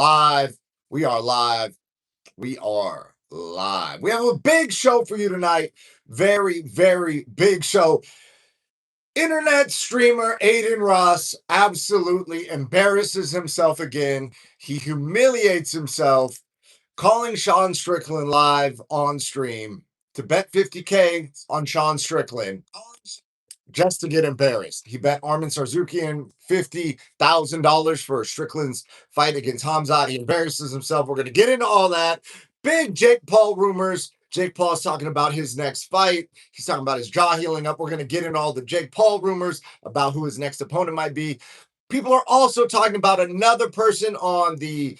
Live. We are live. We are live. We have a big show for you tonight. Very, very big show. Internet streamer Aiden Ross absolutely embarrasses himself again. He humiliates himself, calling Sean Strickland live on stream to bet 50K on Sean Strickland just to get embarrassed. He bet Armin Sarzukian $50,000 for Strickland's fight against Hamzat. He embarrasses himself. We're going to get into all that. Big Jake Paul rumors. Jake Paul's talking about his next fight. He's talking about his jaw healing up. We're going to get into all the Jake Paul rumors about who his next opponent might be. People are also talking about another person on the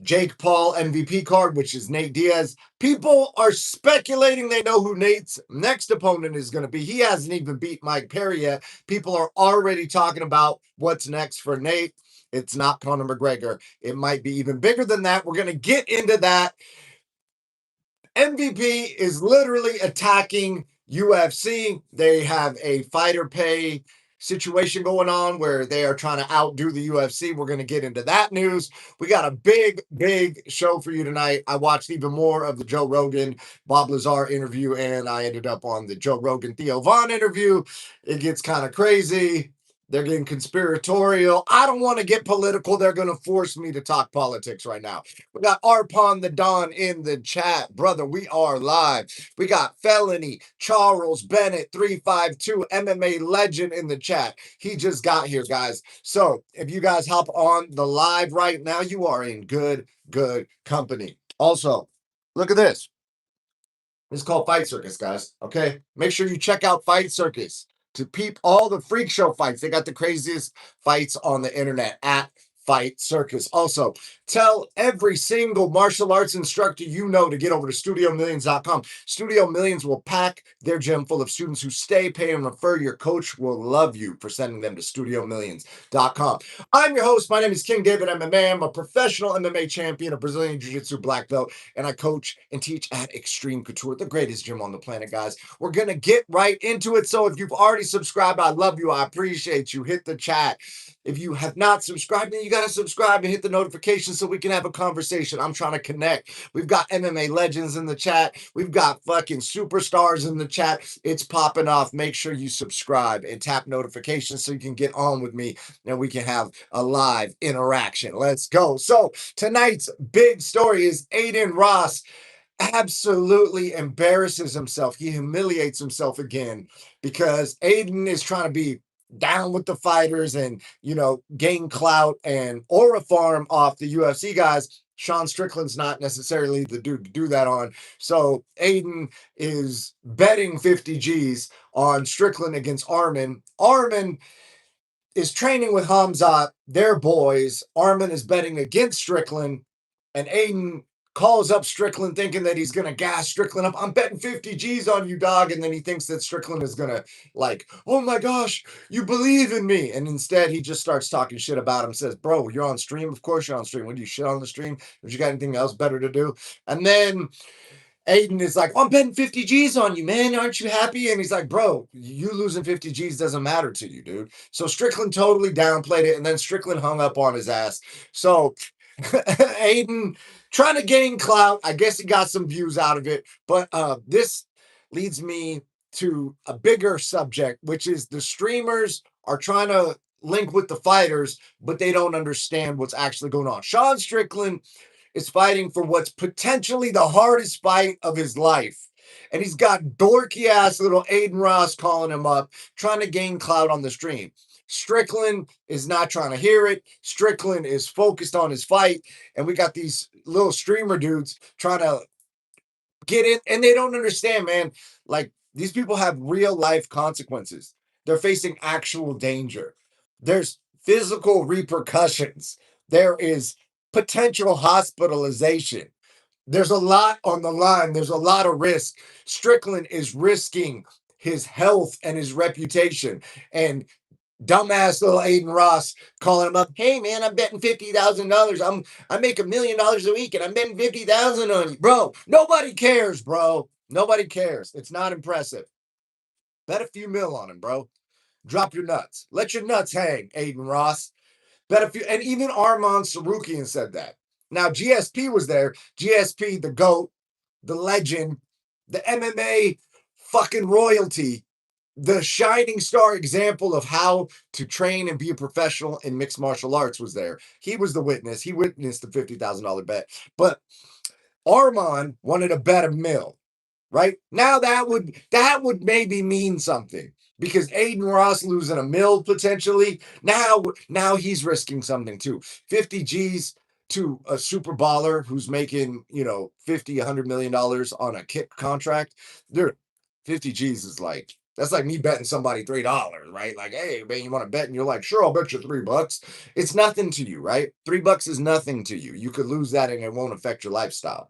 Jake Paul MVP card, which is Nate Diaz. People are speculating they know who Nate's next opponent is going to be. He hasn't even beat Mike Perry yet. People are already talking about what's next for Nate. It's not Conor McGregor. It might be even bigger than that. We're going to get into that. MVP is literally attacking UFC. They have a fighter pay situation going on where they are trying to outdo the UFC. We're going to get into that news. We got a big, big show for you tonight. I watched even more of the Joe Rogan, Bob Lazar interview, and I ended up on the Joe Rogan, Theo Vaughn interview. It gets kind of crazy. They're getting conspiratorial. I don't want to get political. They're going to force me to talk politics right now. We got Arpon the Don in the chat. Brother, we are live. We got Felony, Charles Bennett, 352, MMA legend in the chat. He just got here, guys. So if you guys hop on the live right now, you are in good company. Also, look at this. This is called Fight Circus, guys. Okay? Make sure you check out Fight Circus to peep all the freak show fights. They got the craziest fights on the internet at Fight Circus. Also, tell every single martial arts instructor you know to get over to StudioMillions.com. Studio Millions will pack their gym full of students who stay, pay, and refer. Your coach will love you for sending them to StudioMillions.com. I'm your host. My name is King David MMA. I'm a professional MMA champion, a Brazilian Jiu-Jitsu black belt, and I coach and teach at Extreme Couture, the greatest gym on the planet, guys. We're going to get right into it. So if you've already subscribed, I love you. I appreciate you. Hit the chat. If you have not subscribed, then you got to subscribe and hit the notification so we can have a conversation. I'm trying to connect. We've got MMA legends in the chat. We've got fucking superstars in the chat. It's popping off. Make sure you subscribe and tap notifications so you can get on with me and we can have a live interaction. Let's go. So tonight's big story is Aiden Ross absolutely embarrasses himself. He humiliates himself again because Aiden is trying to be down with the fighters and, gain clout and aura farm off the UFC guys. Sean Strickland's not necessarily the dude to do that on. So Aiden is betting 50 G's on Strickland against Armin. Armin is training with Hamzat. They're boys. Armin is betting against Strickland, and Aiden calls up Strickland thinking that he's going to gas Strickland up. I'm betting 50 G's on you, dog. And then he thinks that Strickland is going to oh my gosh, you believe in me. And instead he just starts talking shit about him, says, bro, you're on stream. Of course you're on stream. When do you shit on the stream? Have you got anything else better to do? And then Aiden is like, I'm betting 50 G's on you, man. Aren't you happy? And he's like, bro, you losing 50 G's doesn't matter to you, dude. So Strickland totally downplayed it. And then Strickland hung up on his ass. So Aiden trying to gain clout. I guess he got some views out of it. But this leads me to a bigger subject, which is the streamers are trying to link with the fighters, but they don't understand what's actually going on. Sean Strickland is fighting for what's potentially the hardest fight of his life. And he's got dorky ass little Aiden Ross calling him up, trying to gain clout on the stream. Strickland is not trying to hear it. Strickland is focused on his fight. And we got these little streamer dudes trying to get in. And they don't understand, man. Like, these people have real life consequences. They're facing actual danger. There's physical repercussions. There is potential hospitalization. There's a lot on the line. There's a lot of risk. Strickland is risking his health and his reputation. And dumbass little Aiden Ross calling him up, hey man, I'm betting $50,000. I make $1 million a week and I'm betting 50,000 on you. Bro, nobody cares, bro. Nobody cares. It's not impressive. Bet a few mil on him, bro. Drop your nuts. Let your nuts hang, Aiden Ross. Bet a few, and even Armand Sarukian said that. Now, GSP was there. GSP, the GOAT, the legend, the MMA fucking royalty, the shining star example of how to train and be a professional in mixed martial arts was there. He was the witness. He witnessed the $50,000 bet. But Armand wanted to bet a mill, right? Now that would maybe mean something because Aiden Ross losing a mill potentially. Now he's risking something too. 50 G's to a super baller who's making, 50, $100 million on a kick contract. There, 50 G's is like, that's like me betting somebody $3, right? Like, hey, man, you want to bet? And you're like, sure, I'll bet you $3. It's nothing to you, right? $3 is nothing to you. You could lose that and it won't affect your lifestyle,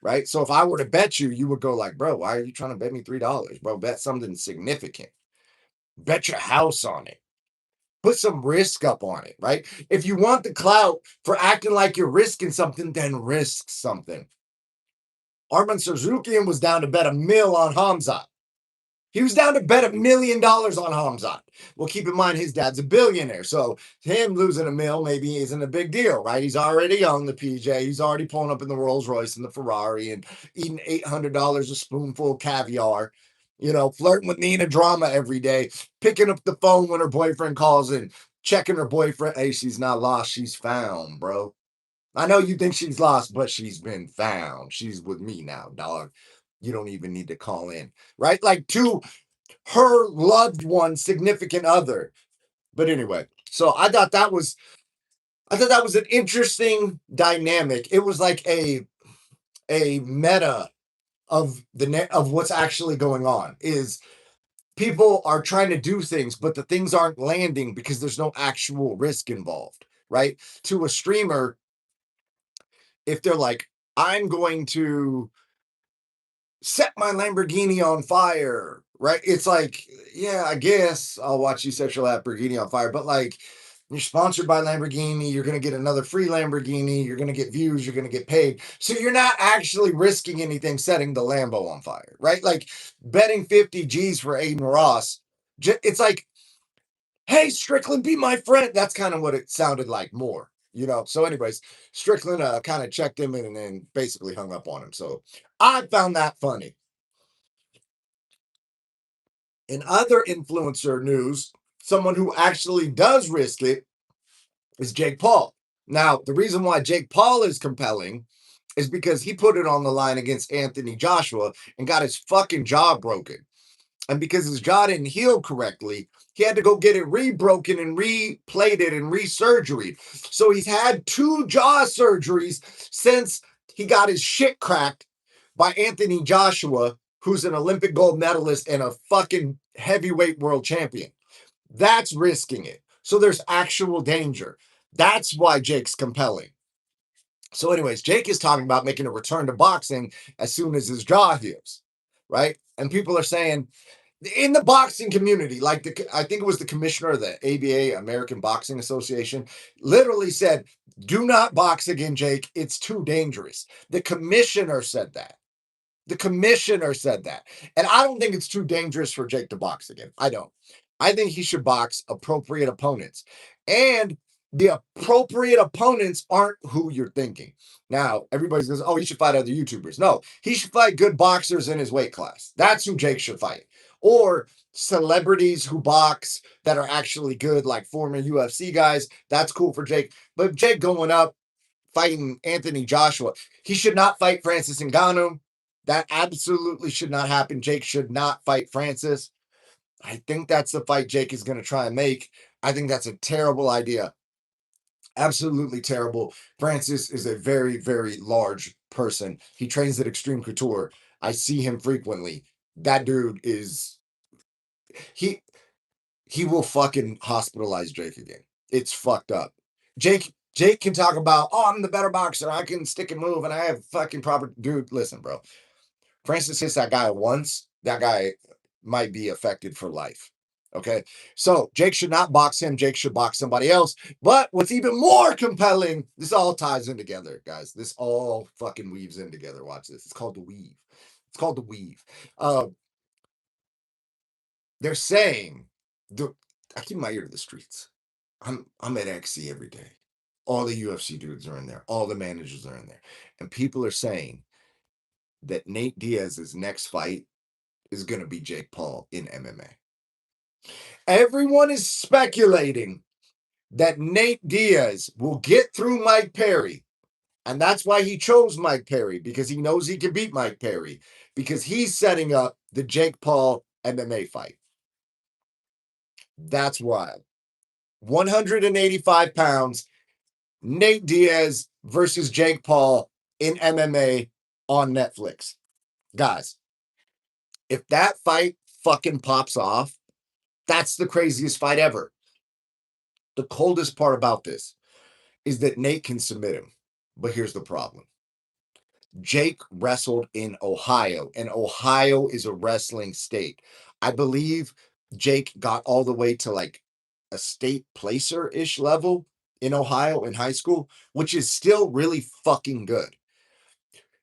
right? So if I were to bet you, you would go like, bro, why are you trying to bet me $3? Bro, bet something significant. Bet your house on it. Put some risk up on it, right? If you want the clout for acting like you're risking something, then risk something. Arman Suzukian was down to bet a mill on Hamzat. He was down to bet $1 million on Hamzat. Well, keep in mind his dad's a billionaire, so him losing a mill maybe isn't a big deal, right? He's already on the PJ. He's already pulling up in the Rolls Royce and the Ferrari and eating $800 a spoonful of caviar. Flirting with Nina Drama every day, picking up the phone when her boyfriend calls and checking her boyfriend. Hey, she's not lost, she's found, bro. I know you think she's lost, but she's been found. She's with me now, dog. You don't even need to call in, right? Like to her loved one, significant other. But anyway, so I thought that was an interesting dynamic. It was like a meta of of what's actually going on is people are trying to do things, but the things aren't landing because there's no actual risk involved, right? To a streamer, if they're like, I'm going to set my Lamborghini on fire, right? It's like, yeah, I guess I'll watch you set your Lamborghini on fire, but like, you're sponsored by Lamborghini, you're going to get another free Lamborghini, you're going to get views, you're going to get paid. So you're not actually risking anything setting the Lambo on fire, right? Like betting 50 G's for Aiden Ross, it's like, hey, Strickland, be my friend. That's kind of what it sounded like more, So, anyways, Strickland kind of checked him and then basically hung up on him. So I found that funny. In other influencer news, someone who actually does risk it is Jake Paul. Now, the reason why Jake Paul is compelling is because he put it on the line against Anthony Joshua and got his fucking jaw broken. And because his jaw didn't heal correctly, he had to go get it re-broken and re-plated and re-surgery. So he's had 2 jaw surgeries since he got his shit cracked by Anthony Joshua, who's an Olympic gold medalist and a fucking heavyweight world champion. That's risking it. So there's actual danger. That's why Jake's compelling. So, anyways, Jake is talking about making a return to boxing as soon as his jaw heals, right? And people are saying, in the boxing community, like I think it was the commissioner of the ABA, American Boxing Association, literally said, do not box again, Jake. It's too dangerous. The commissioner said that. The commissioner said that. And I don't think it's too dangerous for Jake to box again. I don't. I think he should box appropriate opponents. And the appropriate opponents aren't who you're thinking. Now, everybody says, oh, he should fight other YouTubers. No, he should fight good boxers in his weight class. That's who Jake should fight. Or celebrities who box that are actually good, like former UFC guys. That's cool for Jake. But Jake going up, fighting Anthony Joshua, he should not fight Francis Ngannou. That absolutely should not happen. Jake should not fight Francis. I think that's the fight Jake is going to try and make. I think that's a terrible idea. Absolutely terrible. Francis is a very, very large person. He trains at Extreme Couture. I see him frequently. That dude is he he will fucking hospitalize Jake again. It's fucked up. Jake can talk about, oh, I'm the better boxer. I can stick and move and I have fucking proper dude. Listen, bro. Francis hits that guy once, that guy might be affected for life. Okay. So Jake should not box him. Jake should box somebody else. But what's even more compelling, this all ties in together, guys. This all fucking weaves in together. Watch this. It's called the weave. It's called the weave. They're saying, I keep my ear to the streets. I'm at XC every day. All the UFC dudes are in there. All the managers are in there. And people are saying that Nate Diaz's next fight is going to be Jake Paul in MMA. Everyone is speculating that Nate Diaz will get through Mike Perry. And that's why he chose Mike Perry, because he knows he can beat Mike Perry, because he's setting up the Jake Paul MMA fight. That's wild. 185 pounds, Nate Diaz versus Jake Paul in MMA on Netflix. Guys, if that fight fucking pops off, that's the craziest fight ever. The coldest part about this is that Nate can submit him. But here's the problem. Jake wrestled in Ohio, and Ohio is a wrestling state. I believe Jake got all the way to like a state placer-ish level in Ohio in high school, which is still really fucking good.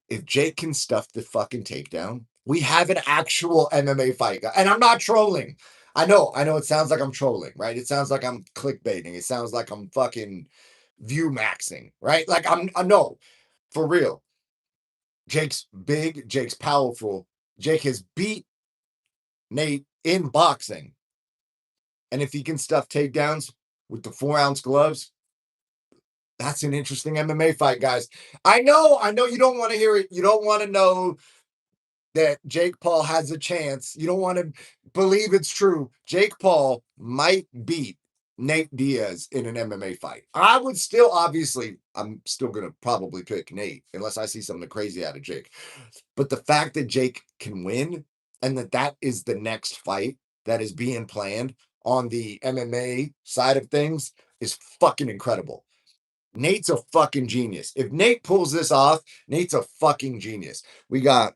If Jake can stuff the fucking takedown, we have an actual MMA fight. And I'm not trolling. I know it sounds like I'm trolling, right? It sounds like I'm clickbaiting. It sounds like I'm fucking view maxing, right? Like I know, for real. Jake's big, Jake's powerful. Jake has beat Nate in boxing. And if he can stuff takedowns with the 4-ounce gloves, that's an interesting MMA fight, guys. I know you don't want to hear it. You don't want to know that Jake Paul has a chance. You don't want to believe it's true. Jake Paul might beat Nate Diaz in an MMA fight. I would still, obviously, I'm still going to probably pick Nate unless I see something crazy out of Jake. But the fact that Jake can win and that is the next fight that is being planned on the MMA side of things is fucking incredible. Nate's a fucking genius. If Nate pulls this off, Nate's a fucking genius. We got,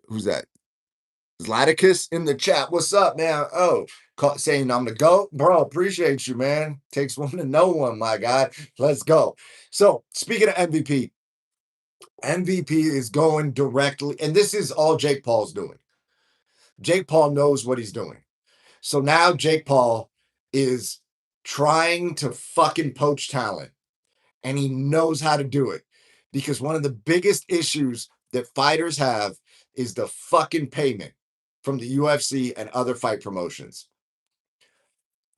who's that? Zlaticus in the chat. What's up, man? Oh, saying I'm the GOAT. Bro, appreciate you, man. Takes one to know one, my guy. Let's go. So, speaking of MVP, MVP is going directly, and this is all Jake Paul's doing. Jake Paul knows what he's doing. So now Jake Paul is trying to fucking poach talent, and he knows how to do it, because one of the biggest issues that fighters have is the fucking payment from the UFC and other fight promotions.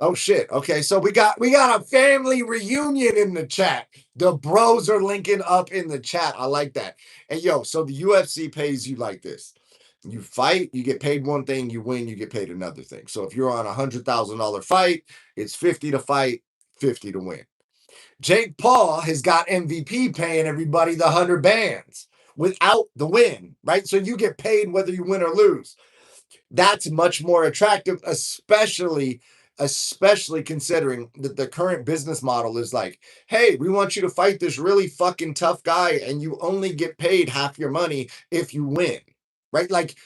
Oh shit. Okay, so we got a family reunion in the chat. The bros are linking up in the chat. I like that. And yo, so the UFC pays you like this. You fight, you get paid one thing, you win, you get paid another thing. So if you're on $100,000 fight, it's 50 to fight, 50 to win. Jake Paul has got MVP paying everybody the 100 bands without the win, right? So you get paid whether you win or lose. That's much more attractive, especially considering that the current business model is like, hey, we want you to fight this really fucking tough guy, and you only get paid half your money if you win, right? Like,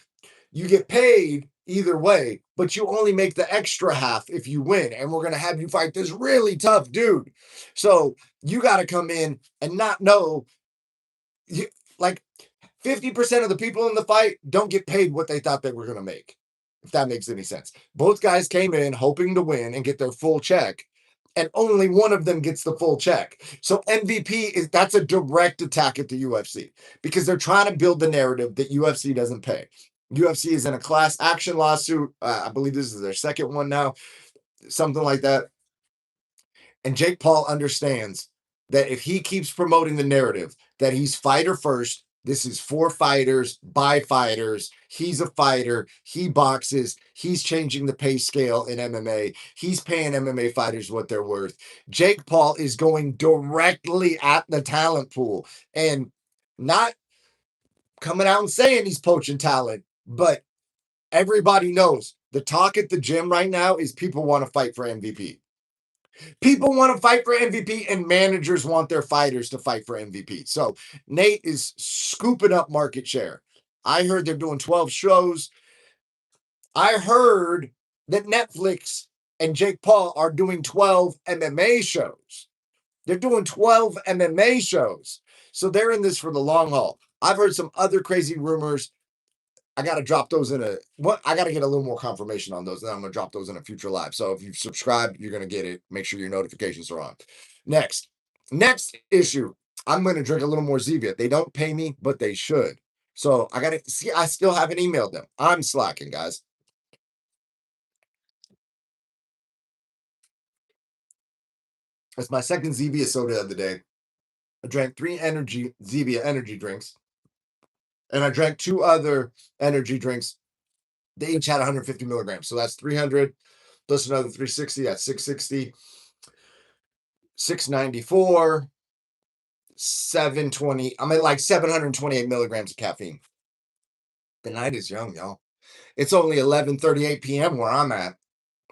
you get paid either way, but you only make the extra half if you win. And we're going to have you fight this really tough dude. So you got to come in and not know, like 50% of the people in the fight don't get paid what they thought they were going to make, if that makes any sense. Both guys came in hoping to win and get their full check, and only one of them gets the full check. So MVP that's a direct attack at the UFC, because they're trying to build the narrative that UFC doesn't pay. UFC is in a class action lawsuit. I believe this is their second one now, something like that. And Jake Paul understands that if he keeps promoting the narrative that he's fighter first, this is for fighters, by fighters, he's a fighter, he boxes, he's changing the pay scale in MMA, he's paying MMA fighters what they're worth. Jake Paul is going directly at the talent pool and not coming out and saying he's poaching talent, but everybody knows the talk at the gym right now is people want to fight for MVP. People want to fight for MVP, and managers want their fighters to fight for MVP. So Nate is scooping up market share. I heard they're doing 12 shows. I heard that Netflix and Jake Paul are doing 12 MMA shows. They're doing 12 MMA shows. So they're in this for the long haul. I've heard some other crazy rumors. I got to drop those in I got to get a little more confirmation on those. Then I'm going to drop those in a future live. So if you've subscribed, you're going to get it. Make sure your notifications are on. Next, Next issue. I'm going to drink a little more Zevia. They don't pay me, but they should. So I got to see. I still haven't emailed them. I'm slacking, guys. It's my second Zevia soda of the day. I drank 3 Zevia energy drinks, and I drank 2 other energy drinks. They each had 150 milligrams. So that's 300 plus another 360. That's 660, 694, 720. I'm at like 728 milligrams of caffeine. The night is young, y'all. It's only 11:38 p.m. where I'm at.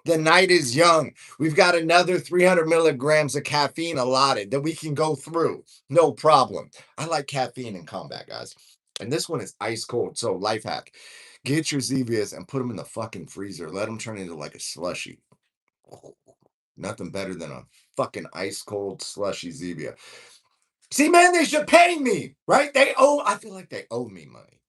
The night is young. We've got another 300 milligrams of caffeine allotted that we can go through. No problem. I like caffeine in combat, guys. And this one is ice cold. So, life hack, get your Zevias and put them in the fucking freezer. Let them turn into like a slushy. Oh, nothing better than a fucking ice cold slushy Zevia. See, man, they should pay me, right? I feel like they owe me money.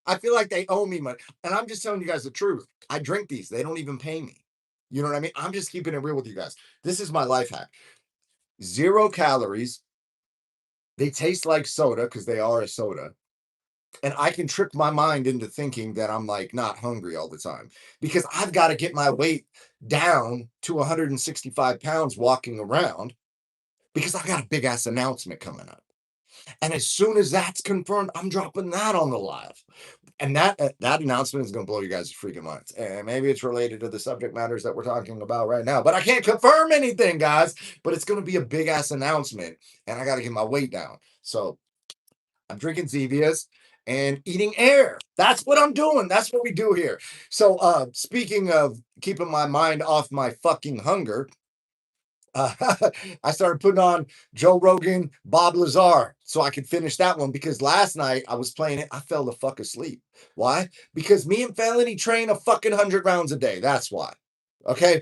I feel like they owe me money. And I'm just telling you guys the truth. I drink these, they don't even pay me. You know what I mean? I'm just keeping it real with you guys. This is my life hack. 0 calories. They taste like soda because they are a soda. And I can trick my mind into thinking that I'm like not hungry all the time because I've got to get my weight down to 165 pounds walking around because I've got a big ass announcement coming up. And as soon as that's confirmed, I'm dropping that on the live. And that announcement is going to blow you guys' freaking minds. And maybe it's related to the subject matters that we're talking about right now, but I can't confirm anything, guys. But it's going to be a big ass announcement, and I got to get my weight down. So I'm drinking Zevias and eating air. That's what I'm doing. That's what we do here. So speaking of keeping my mind off my fucking hunger, uh, I started putting on Joe Rogan, Bob Lazar, so I could finish that one because last night I was playing it. I fell the fuck asleep. Why? Because me and Felony train a fucking 100 rounds a day. That's why. Okay.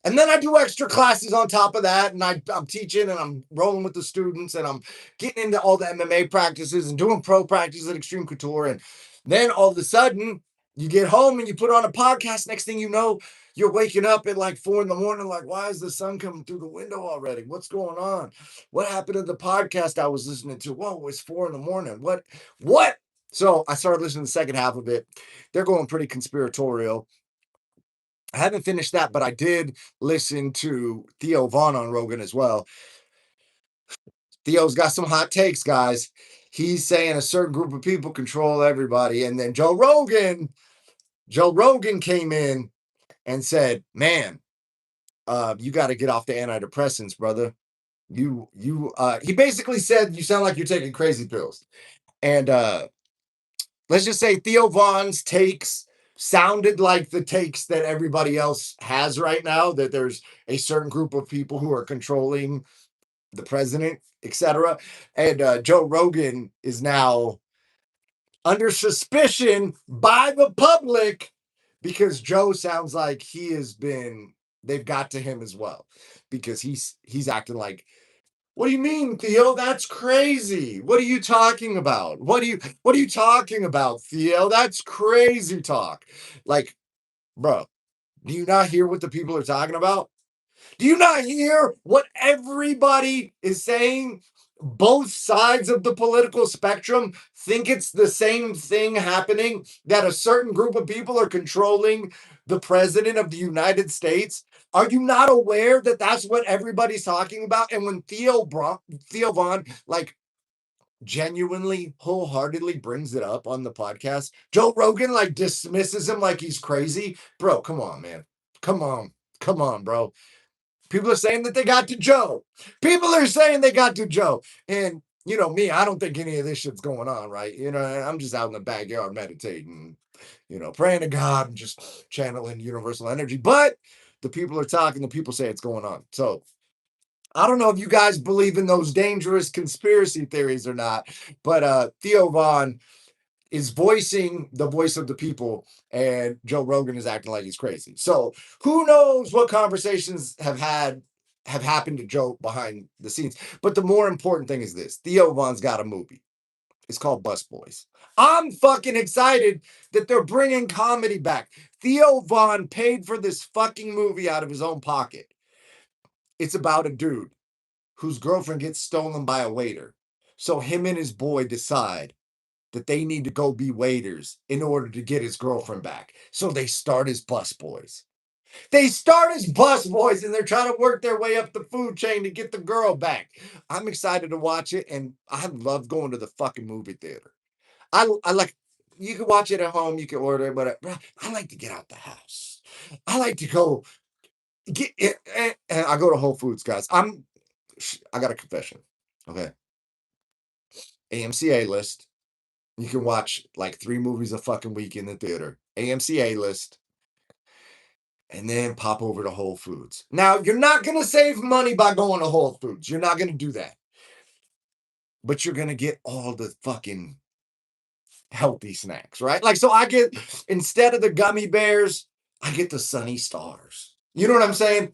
And then I do extra classes on top of that. And I'm teaching and I'm rolling with the students and I'm getting into all the MMA practices and doing pro practices at Extreme Couture. And then all of a sudden, you get home and you put on a podcast. Next thing you know, you're waking up at like 4 in the morning, like, why is the sun coming through the window already? What's going on? What happened to the podcast I was listening to? Whoa, it's 4 in the morning. What? So I started listening to the second half of it. They're going pretty conspiratorial. I haven't finished that, but I did listen to Theo Vaughn on Rogan as well. Theo's got some hot takes, guys. He's saying a certain group of people control everybody. And then Joe Rogan came in and said, man, you got to get off the antidepressants, brother. He basically said, you sound like you're taking crazy pills. And let's just say Theo Vaughn's takes sounded like the takes that everybody else has right now, that there's a certain group of people who are controlling the president, etc. And Joe Rogan is now under suspicion by the public because Joe sounds like they've got to him as well because he's acting like, what do you mean, Theo? That's crazy. What are you talking about? What are you talking about, Theo? That's crazy talk. Like, bro, do you not hear what the people are talking about? Do you not hear what everybody is saying? Both sides of the political spectrum think it's the same thing happening, that a certain group of people are controlling the president of the United States. Are you not aware that that's what everybody's talking about? And when Theo Vaughn, like, genuinely, wholeheartedly brings it up on the podcast, Joe Rogan, like, dismisses him like he's crazy. Bro, come on, man. Come on. Come on, bro. People are saying that they got to Joe. People are saying they got to Joe. And, you know, me, I don't think any of this shit's going on, right? You know, I'm just out in the backyard meditating, you know, praying to God and just channeling universal energy. But the people are talking, the people say it's going on. So I don't know if you guys believe in those dangerous conspiracy theories or not, but Theo Vaughn is voicing the voice of the people, and Joe Rogan is acting like he's crazy. So who knows what conversations have happened to Joe behind the scenes. But the more important thing is this: Theo Vaughn's got a movie. It's called Bus Boys. I'm fucking excited that they're bringing comedy back. Theo Vaughn paid for this fucking movie out of his own pocket. It's about a dude whose girlfriend gets stolen by a waiter. So him and his boy decide that they need to go be waiters in order to get his girlfriend back. So they start as busboys. They start as busboys and they're trying to work their way up the food chain to get the girl back. I'm excited to watch it, and I love going to the fucking movie theater. I like, you can watch it at home, you can order it, but I like to get out the house. I like to go get it. And I go to Whole Foods, guys. I got a confession. Okay. AMC A list. You can watch like 3 movies a fucking week in the theater. AMC A list. And then pop over to Whole Foods. Now, you're not going to save money by going to Whole Foods. You're not going to do that. But you're going to get all the fucking healthy snacks, right? Like, so I get, instead of the gummy bears, I get the Sunny Stars. You know what I'm saying?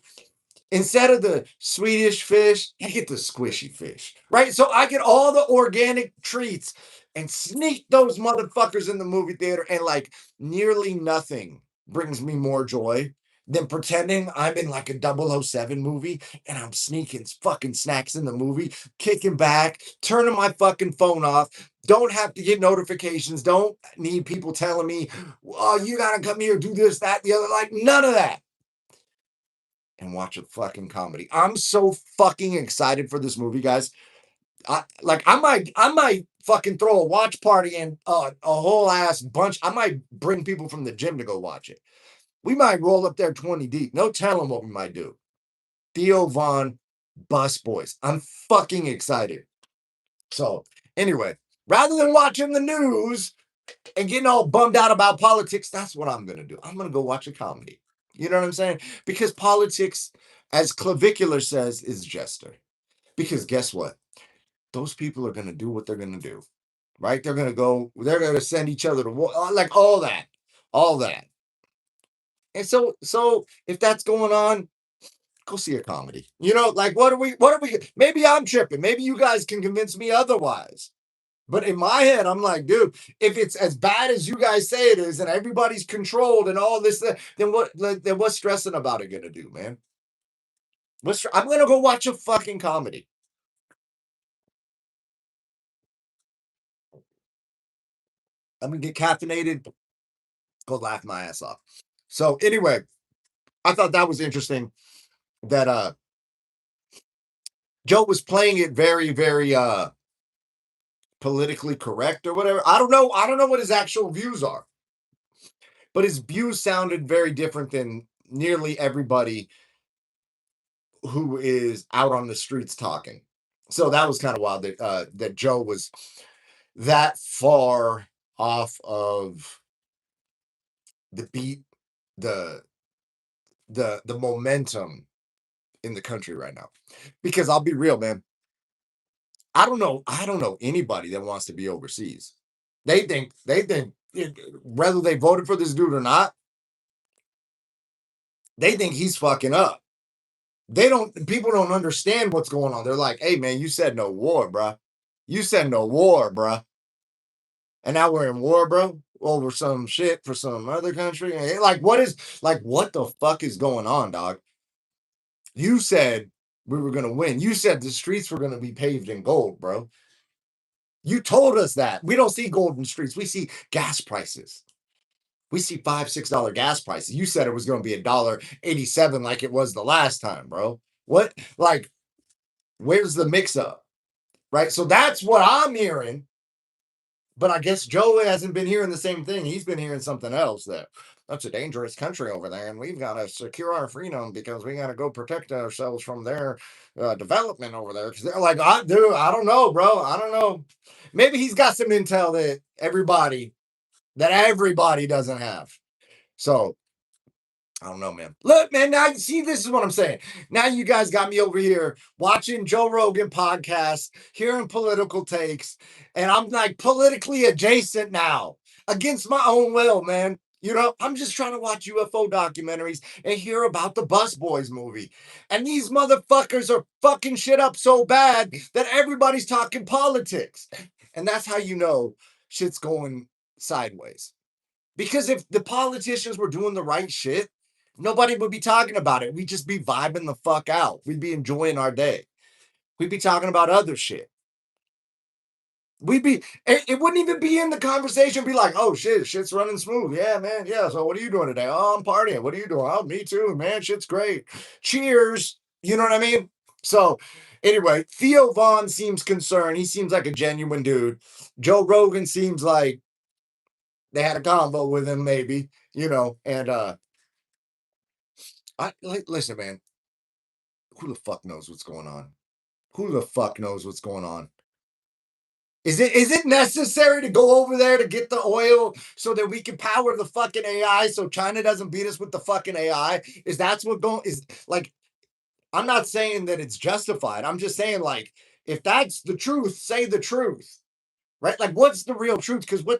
Instead of the Swedish fish, I get the squishy fish, right? So I get all the organic treats and sneak those motherfuckers in the movie theater, and like nearly nothing brings me more joy than pretending I'm in like a 007 movie and I'm sneaking fucking snacks in the movie, kicking back, turning my fucking phone off. Don't have to get notifications. Don't need people telling me, oh, you gotta come here, do this, that, the other. Like, none of that. And watch a fucking comedy. I'm so fucking excited for this movie, guys. I might fucking throw a watch party and a whole ass bunch. I might bring people from the gym to go watch it. We might roll up there 20 deep. No telling what we might do. Theo Von, Bus Boys. I'm fucking excited. So anyway, rather than watching the news and getting all bummed out about politics, that's what I'm gonna do. I'm gonna go watch a comedy. You know what I'm saying? Because politics, as Clavicular says, is jester. Because guess what? Those people are gonna do what they're gonna do, right? They're gonna send each other to war, like all that. And so if that's going on, go see a comedy. You know, like what are we? Maybe I'm tripping. Maybe you guys can convince me otherwise. But in my head, I'm like, dude, if it's as bad as you guys say it is, and everybody's controlled and all this, then what's stressing about it gonna do, man? I'm gonna go watch a fucking comedy. I'm gonna get caffeinated, go laugh my ass off. So anyway, I thought that was interesting that Joe was playing it very, very politically correct or whatever. I don't know what his actual views are, but his views sounded very different than nearly everybody who is out on the streets talking. So that was kind of wild that Joe was that far off of the beat, the the momentum in the country right now. Because I'll be real, man. I don't know anybody that wants to be overseas. They think whether they voted for this dude or not, they think he's fucking up. People don't understand what's going on. They're like, hey man, you said no war, bruh. You said no war, bruh. And now we're in war, bro, over some shit for some other country. And like, what the fuck is going on, dog? You said we were gonna win. You said the streets were gonna be paved in gold, bro. You told us that. We don't see golden streets. We see gas prices. We see $5, $6 gas prices. You said it was going to be $1.87 like it was the last time, bro. What? Like, where's the mix up? Right. So that's what I'm hearing. But I guess Joe hasn't been hearing the same thing. He's been hearing something else, that that's a dangerous country over there, and we've got to secure our freedom because we got to go protect ourselves from their development over there. Because they're like, I don't know, bro. I don't know. Maybe he's got some intel that everybody doesn't have. So I don't know, man. Look, man, now see, this is what I'm saying. Now you guys got me over here watching Joe Rogan podcasts, hearing political takes, and I'm like politically adjacent now against my own will, man. You know, I'm just trying to watch UFO documentaries and hear about the Bus Boys movie. And these motherfuckers are fucking shit up so bad that everybody's talking politics. And that's how you know shit's going sideways. Because if the politicians were doing the right shit, nobody would be talking about it. We'd just be vibing the fuck out. We'd be enjoying our day. We'd be talking about other shit. It wouldn't even be in the conversation. Be like, oh shit's running smooth. Yeah, man. Yeah. So what are you doing today? Oh, I'm partying. What are you doing? Oh, me too, man. Shit's great. Cheers. You know what I mean? So anyway, Theo Vaughn seems concerned. He seems like a genuine dude. Joe Rogan seems like they had a convo with him, maybe, and listen, man, who the fuck knows what's going on? Who the fuck knows what's going on? Is it necessary to go over there to get the oil so that we can power the fucking AI so China doesn't beat us with the fucking AI? Is that's what going is like I'm not saying that it's justified. I'm just saying like if that's the truth, say the truth. Right? Like what's the real truth? Because what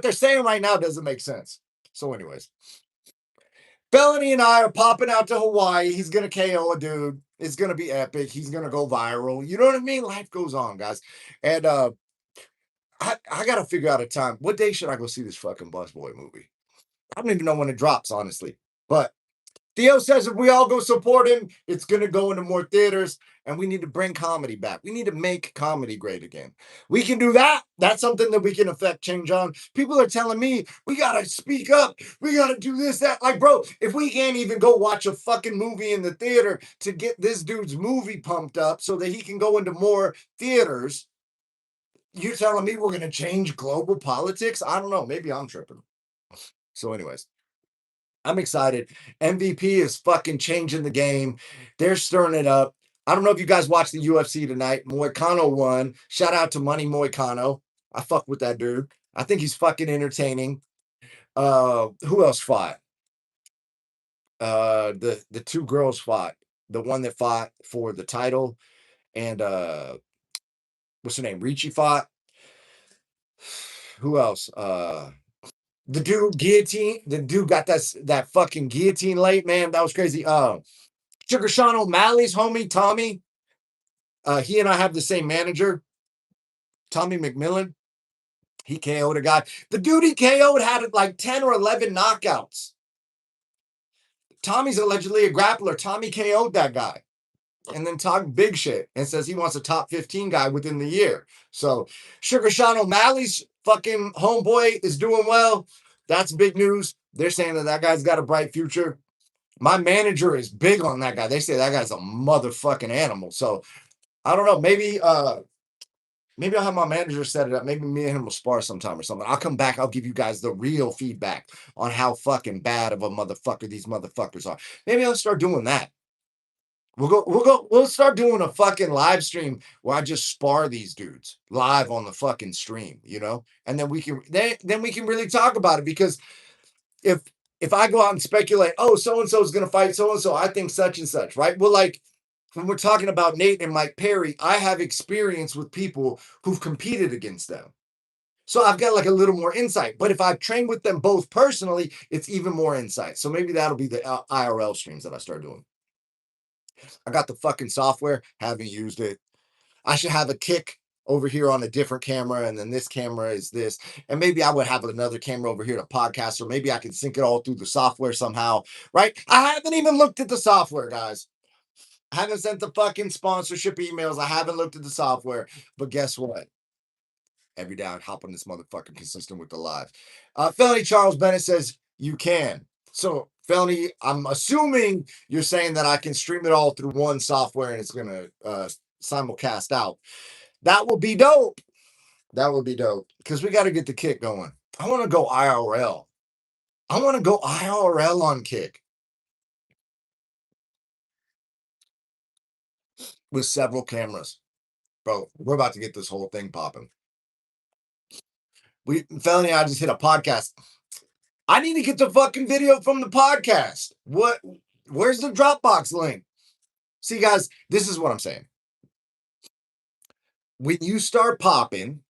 they're saying right now doesn't make sense. So, anyways, Felony and I are popping out to Hawaii. He's gonna KO a dude. It's gonna be epic. He's gonna go viral. You know what I mean? Life goes on, guys. And I gotta figure out a time. What day should I go see this fucking Busboy movie? I don't even know when it drops, honestly. But Theo says if we all go support him, it's gonna go into more theaters, and we need to bring comedy back. We need to make comedy great again. We can do that. That's something that we can affect change on. People are telling me we gotta speak up. We gotta do this, that. Like, bro, if we can't even go watch a fucking movie in the theater to get this dude's movie pumped up so that he can go into more theaters, you're telling me we're gonna change global politics? I don't know. Maybe I'm tripping. So, anyways. I'm excited. MVP is fucking changing the game. They're stirring it up. I don't know if you guys watched the UFC tonight. Moicano won. Shout out to Money Moicano. I fuck with that dude. I think he's fucking entertaining. Who else fought? The two girls fought. The one that fought for the title and what's her name? Ricci fought. Who else? The dude guillotine. The dude got that fucking guillotine late, man. That was crazy. Sugar Sean O'Malley's homie, Tommy. He and I have the same manager, Tommy McMillan. He KO'd a guy. The dude he KO'd had like 10 or 11 knockouts. Tommy's allegedly a grappler. Tommy KO'd that guy and then talked big shit and says he wants a top 15 guy within the year. So Sugar Sean O'Malley's fucking homeboy is doing well. That's big news. They're saying that guy's got a bright future. My manager is big on that guy. They say that guy's a motherfucking animal. So I don't know. Maybe I'll have my manager set it up. Maybe me and him will spar sometime or something. I'll come back. I'll give you guys the real feedback on how fucking bad of a motherfucker these motherfuckers are. Maybe I'll start doing that. We'll start doing a fucking live stream where I just spar these dudes live on the fucking stream, and then we can really talk about it because if if I go out and speculate, oh, so and so is gonna fight so and so, I think such and such, right? Well, like when we're talking about Nate and Mike Perry, I have experience with people who've competed against them. So I've got like a little more insight. But if I've trained with them both personally, it's even more insight. So maybe that'll be the IRL streams that I start doing. I got the fucking software, haven't used it. I should have a kick over here on a different camera, and then this camera is this. And maybe I would have another camera over here to podcast, or maybe I can sync it all through the software somehow, right? I haven't even looked at the software, guys. I haven't sent the fucking sponsorship emails. I haven't looked at the software. But guess what? Every day I hop on this motherfucker consistent with the live. Felony Charles Bennett says you can. So, Felony, I'm assuming you're saying that I can stream it all through one software and it's going to simulcast out. That would be dope. That would be dope because we got to get the Kick going. I want to go IRL. I want to go IRL on Kick with several cameras. Bro, we're about to get this whole thing popping. Felony, I just hit a podcast. I need to get the fucking video from the podcast. Where's the Dropbox link? See, guys, this is what I'm saying. When you start popping,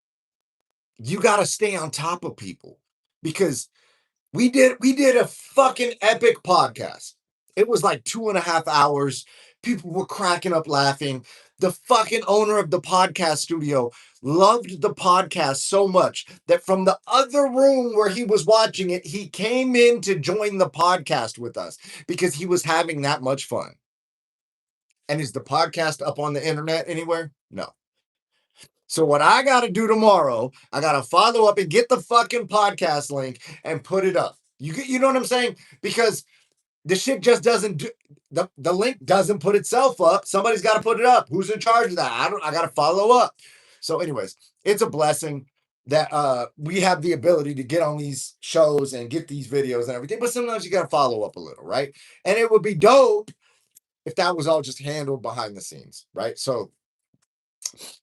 you got to stay on top of people because we did a fucking epic podcast. It was like 2.5 hours. People were cracking up laughing. The fucking owner of the podcast studio loved the podcast so much that from the other room where he was watching it, he came in to join the podcast with us because he was having that much fun. And is the podcast up on the internet anywhere? No. So what I got to do tomorrow, I got to follow up and get the fucking podcast link and put it up. You know what I'm saying? Because the shit just doesn't do, the link doesn't put itself up. Somebody's got to put it up. Who's in charge of that? I got to follow up. So anyways, it's a blessing that we have the ability to get on these shows and get these videos and everything, but sometimes you got to follow up a little, right? And it would be dope if that was all just handled behind the scenes, right? So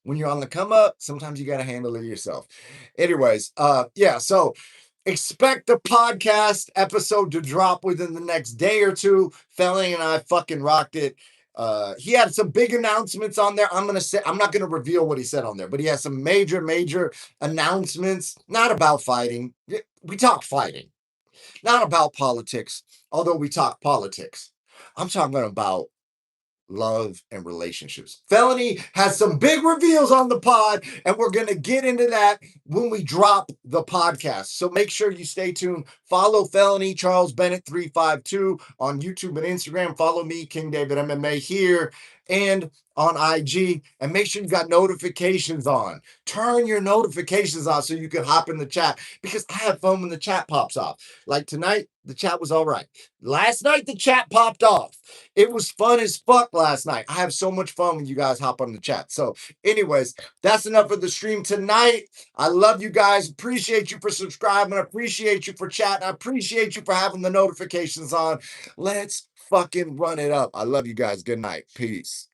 when you're on the come up, sometimes you got to handle it yourself. Anyways, yeah, so expect the podcast episode to drop within the next day or two. Felling and I fucking rocked it. He had some big announcements on there. I'm not gonna reveal what he said on there, but he has some major announcements, not about fighting. We talk fighting, not about politics, although we talk politics. I'm talking about love and relationships. Felony has some big reveals on the pod, and we're going to get into that when we drop the podcast. So make sure you stay tuned. Follow Felony Charles Bennett 352 on YouTube and Instagram. Follow me, King David MMA, here and on IG, and make sure you got notifications on. Turn your notifications on so you can hop in the chat, because I have fun when the chat pops off. Like tonight, the chat was all right. Last night, the chat popped off. It was fun as fuck last night. I have so much fun when you guys hop on the chat. So anyways, that's enough of the stream tonight. I love you guys. Appreciate you for subscribing. I appreciate you for chatting. I appreciate you for having the notifications on. Let's fucking run it up. I love you guys. Good night. Peace.